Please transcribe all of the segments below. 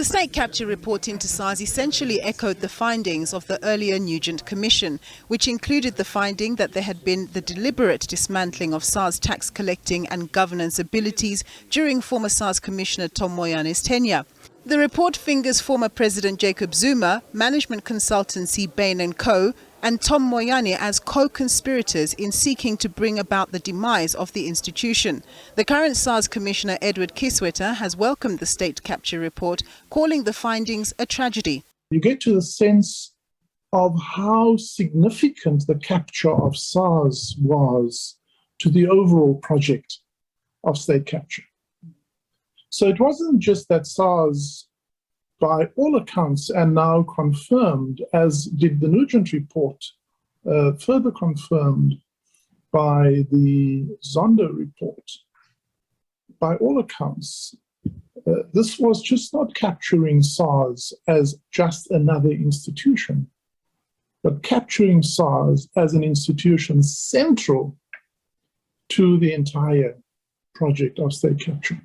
The state capture report into SARS essentially echoed the findings of the earlier Zondo Commission, which included the finding that there had been the deliberate dismantling of SARS tax collecting and governance abilities during former SARS Commissioner Tom Moyane's tenure. The report fingers former President Jacob Zuma, management consultancy Bain & Co., and Tom Moyane as co-conspirators in seeking to bring about the demise of the institution. The current SARS Commissioner Edward Kieswetter has welcomed the state capture report, calling the findings a tragedy. You get to the sense of how significant the capture of SARS was to the overall project of state capture. So it wasn't just that SARS, by all accounts, and now confirmed, as did the Nugent report, further confirmed by the Zondo report, by all accounts, this was just not capturing SARS as just another institution, but capturing SARS as an institution central to the entire project of state capture.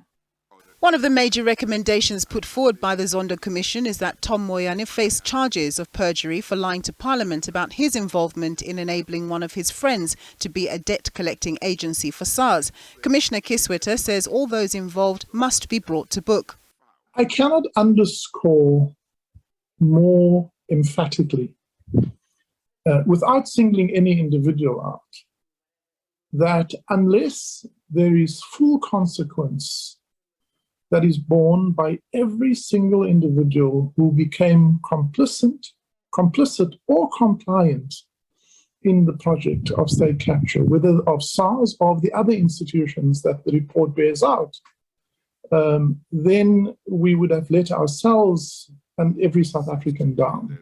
One of the major recommendations put forward by the Zondo Commission is that Tom Moyane face charges of perjury for lying to Parliament about his involvement in enabling one of his friends to be a debt-collecting agency for SARS. Commissioner Kieswetter says all those involved must be brought to book. I cannot underscore more emphatically, without singling any individual out, that unless there is full consequence that is borne by every single individual who became complicit or compliant in the project of state capture, whether of SARS or of the other institutions that the report bears out, then we would have let ourselves and every South African down.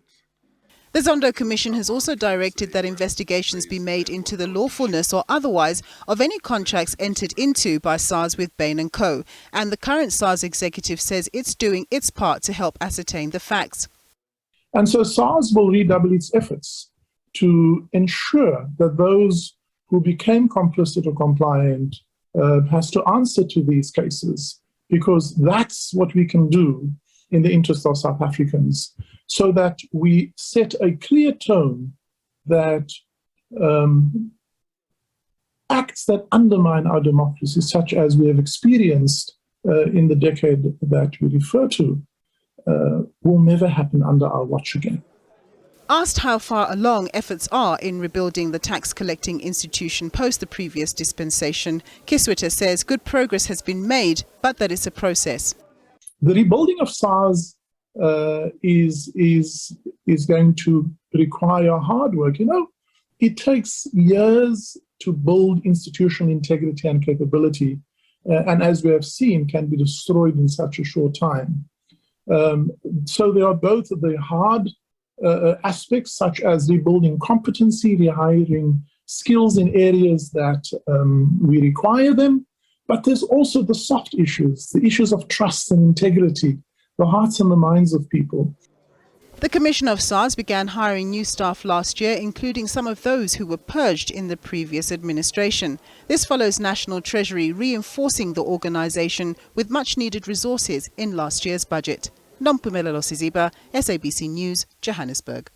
The Zondo Commission has also directed that investigations be made into the lawfulness or otherwise of any contracts entered into by SARS with Bain & Co. And the current SARS executive says it's doing its part to help ascertain the facts. And so SARS will redouble its efforts to ensure that those who became complicit or compliant has to answer to these cases, because that's what we can do in the interest of South Africans, so that we set a clear tone that acts that undermine our democracy, such as we have experienced in the decade that we refer to, will never happen under our watch again. Asked how far along efforts are in rebuilding the tax-collecting institution post the previous dispensation, Kieswetter says good progress has been made, but that it's a process. The rebuilding of SARS is going to require hard work. You know, it takes years to build institutional integrity and capability, and as we have seen, can be destroyed in such a short time. So there are both the hard aspects, such as rebuilding competency, rehiring skills in areas that we require them, but there's also the soft issues, the issues of trust and integrity, the hearts and the minds of people. The Commissioner of SARS began hiring new staff last year, including some of those who were purged in the previous administration. This follows National Treasury reinforcing the organisation with much-needed resources in last year's budget. Nompumelelo Siziba, SABC News, Johannesburg.